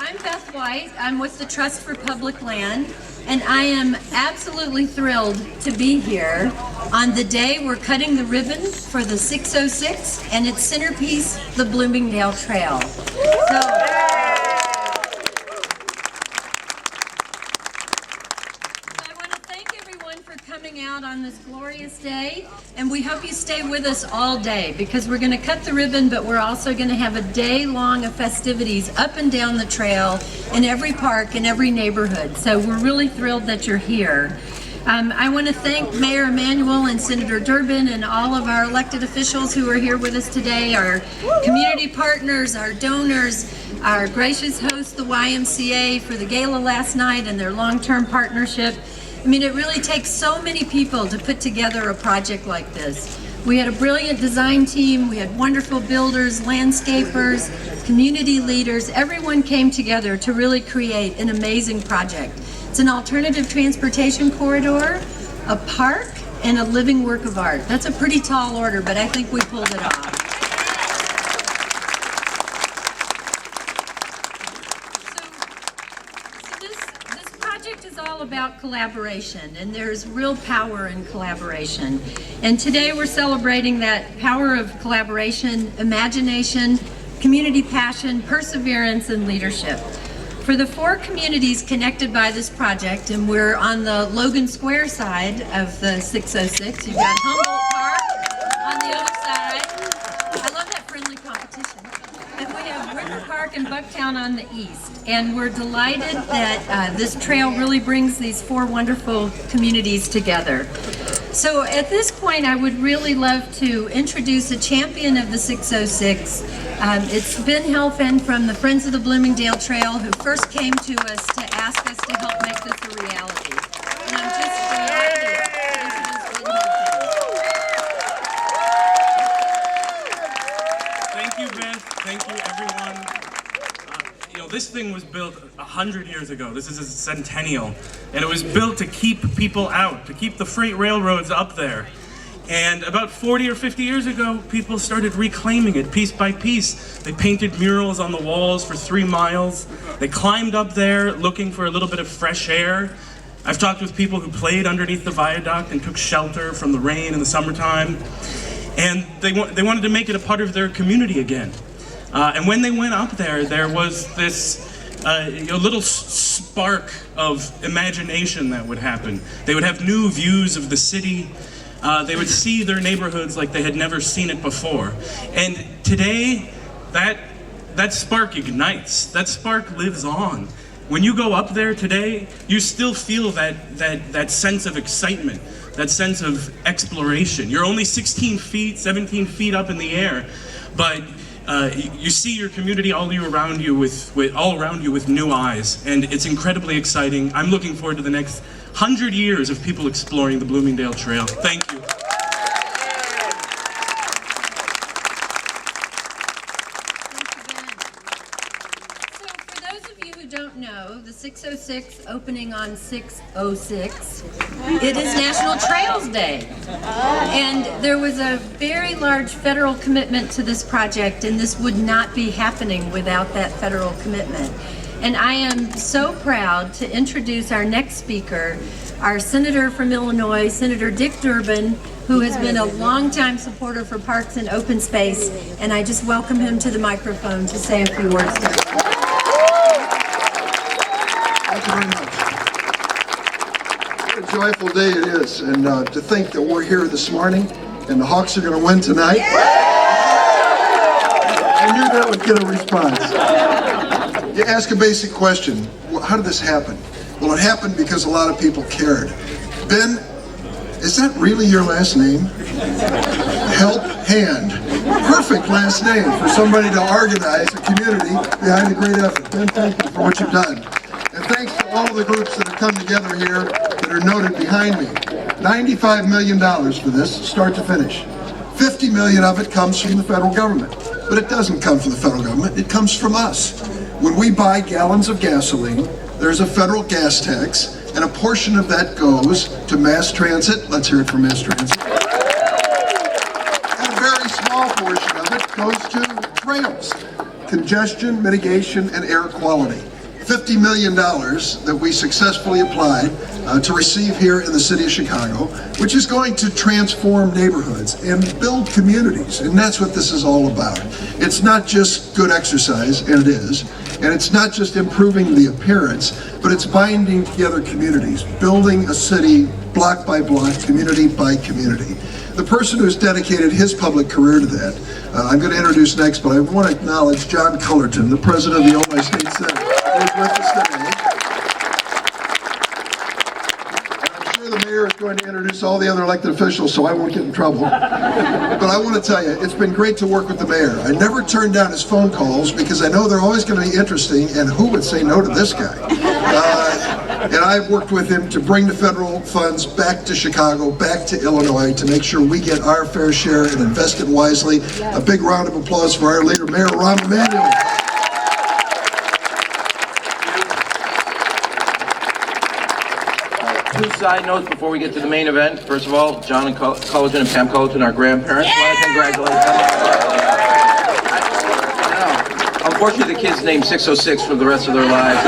I'm Beth White. I'm with the Trust for Public Land, and I am absolutely thrilled to be here on the day we're cutting the ribbon for the 606 and its centerpiece, the Bloomingdale Trail. Coming out on this glorious day, and we hope you stay with us all day because we're going to cut the ribbon, but we're also going to have a day long of festivities up and down the trail in every park in every neighborhood. So we're really thrilled that you're here. I want to thank Mayor Emmanuel and Senator Durbin and all of our elected officials who are here with us today, our community partners, our donors, our gracious hosts, the YMCA, for the gala last night and their long-term partnership. I mean, it really takes so many people to put together a project like this. We had a brilliant design team, we had wonderful builders, landscapers, community leaders. Everyone came together to really create an amazing project. It's an alternative transportation corridor, a park, and a living work of art. That's a pretty tall order, but I think we pulled it off. Is all about collaboration, and there's real power in collaboration. And today we're celebrating that power of collaboration, imagination, community passion, perseverance, and leadership. For the 4 communities connected by this project, and we're on the Logan Square side of the 606, you've got Humboldt Park on the other side. I love that friendly competition. And we have River Park and Bucktown on the east. And we're delighted that this trail really brings these 4 wonderful communities together. So at this point, I would really love to introduce a champion of the 606. It's Ben Helphand from the Friends of the Bloomingdale Trail, who first came to us to ask us to help make this a reality. And I'm just delighted to introduce Ben Helphand. Thank you, Beth. Thank you, everyone. This thing was built 100 years ago. This is a centennial. And it was built to keep people out, to keep the freight railroads up there. And about 40 or 50 years ago, people started reclaiming it piece by piece. They painted murals on the walls for 3 miles. They climbed up there looking for a little bit of fresh air. I've talked with people who played underneath the viaduct and took shelter from the rain in the summertime. And they wanted to make it a part of their community again. And when they went up there, there was this little spark of imagination that would happen. They would have new views of the city. They would see their neighborhoods like they had never seen it before. And today, that spark ignites. That spark lives on. When you go up there today, you still feel that sense of excitement, that sense of exploration. You're only 16 feet, 17 feet up in the air, but you see your community all around you with new eyes, and it's incredibly exciting. I'm looking forward to the next 100 years of people exploring the Bloomingdale Trail. Thank you. Don't know, the 606 opening on 606, it is National Trails Day. And there was a very large federal commitment to this project, and this would not be happening without that federal commitment. And I am so proud to introduce our next speaker, our Senator from Illinois, Senator Dick Durbin, who has been a longtime supporter for parks and open space, and I just welcome him to the microphone to say a few words to us. What a joyful day it is, and to think that we're here this morning and the Hawks are going to win tonight. I knew that would get a response. You ask a basic question, how did this happen? Well, it happened because a lot of people cared. Ben, is that really your last name? Helphand. Perfect last name for somebody to organize a community behind a great effort. Ben, thank you for what you've done. And thanks to all the groups that have come together here that are noted behind me. $95 million for this, start to finish. $50 million of it comes from the federal government. But it doesn't come from the federal government, it comes from us. When we buy gallons of gasoline, there's a federal gas tax, and a portion of that goes to mass transit. Let's hear it for mass transit. And a very small portion of it goes to trails, congestion mitigation, and air quality. $50 million that we successfully applied to receive here in the city of Chicago, which is going to transform neighborhoods and build communities, and that's what this is all about. It's not just good exercise, and it is, and it's not just improving the appearance, but it's binding together communities, building a city block by block, community by community. The person who's dedicated his public career to that, I'm going to introduce next, but I want to acknowledge John Cullerton, the president of the Illinois State Senate, who's with us today. The mayor is going to introduce all the other elected officials, so I won't get in trouble. But I want to tell you, it's been great to work with the mayor. I never turned down his phone calls because I know they're always going to be interesting, and who would say no to this guy? And I've worked with him to bring the federal funds back to Chicago, back to Illinois, to make sure we get our fair share and invest it wisely. A big round of applause for our leader, Mayor Rahm, Emmanuel. Two side notes before we get to the main event. First of all, John and Cullerton and Pam Cullerton, our grandparents. I want to congratulate them. Unfortunately, the kid's named 606 for the rest of their lives.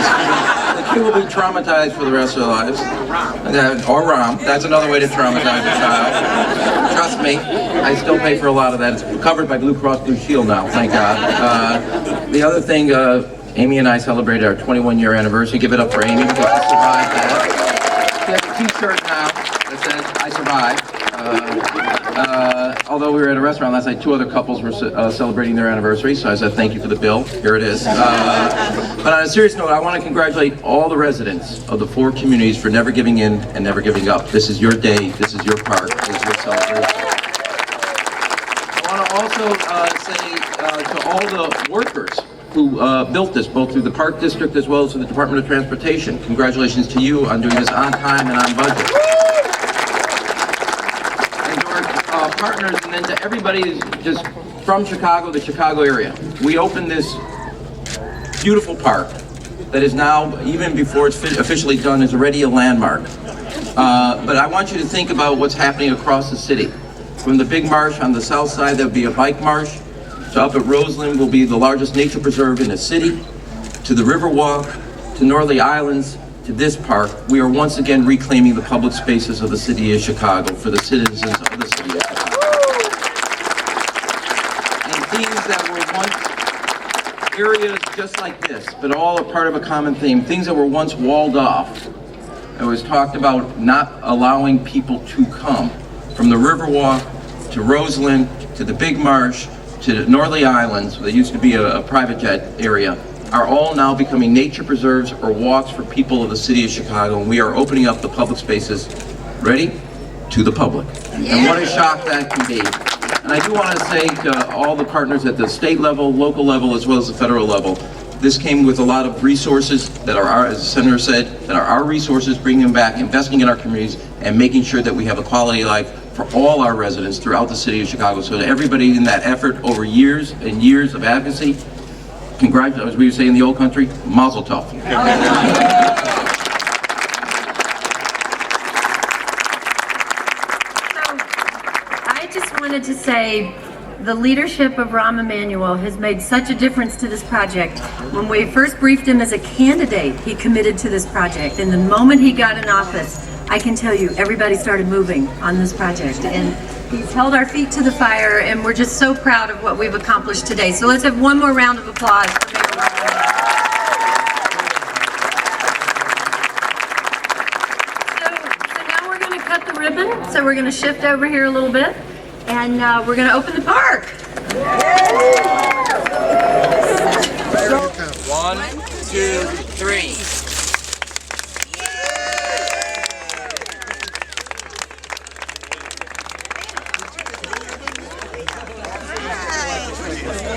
The kid will be traumatized for the rest of their lives. Or Rahm. That's another way to traumatize a child. Trust me, I still pay for a lot of that. It's covered by Blue Cross Blue Shield now, thank God. The other thing, Amy and I celebrated our 21-year anniversary. Give it up for Amy because she survived that. She has a t-shirt now that says, I survived. Although we were at a restaurant last night, two other couples were celebrating their anniversary, so I said thank you for the bill. Here it is. But on a serious note, I want to congratulate all the residents of the 4 communities for never giving in and never giving up. This is your day, this is your park, this is your celebration. I want to also say to all the workers who built this, both through the Park District as well as through the Department of Transportation. Congratulations to you on doing this on time and on budget. And to our partners, and then to everybody just from Chicago, the Chicago area. We opened this beautiful park that is now, even before it's officially done, is already a landmark. But I want you to think about what's happening across the city. From the big marsh on the south side, there'll be a bike marsh. So up at Roseland will be the largest nature preserve in the city, to the Riverwalk, to Norley Islands, to this park. We are once again reclaiming the public spaces of the city of Chicago for the citizens of the city of Chicago. And things that were once areas just like this, but all a part of a common theme, things that were once walled off. It was talked about not allowing people to come from the Riverwalk to Roseland to the Big Marsh to the Norley Islands, where there used to be a private jet area, are all now becoming nature preserves or walks for people of the city of Chicago, and we are opening up the public spaces, ready, to the public. And what a shock that can be. And I do want to say to all the partners at the state level, local level, as well as the federal level, this came with a lot of resources that are our, as the Senator said, that are our resources, bringing them back, investing in our communities, and making sure that we have a quality of life for all our residents throughout the city of Chicago. So to everybody in that effort over years and years of advocacy, congratulations, as we would say in the old country, mazel tov. So I just wanted to say the leadership of Rahm Emmanuel has made such a difference to this project. When we first briefed him as a candidate, he committed to this project. And the moment he got in office, I can tell you, everybody started moving on this project. And he's held our feet to the fire, and we're just so proud of what we've accomplished today. So let's have one more round of applause for Mayor Rahm. So now we're going to cut the ribbon. So we're going to shift over here a little bit, and we're going to open the park. 1, 2, 3.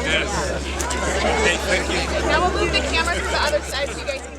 Yes. Hey, thank you. Now we'll move the camera to the other side so you guys can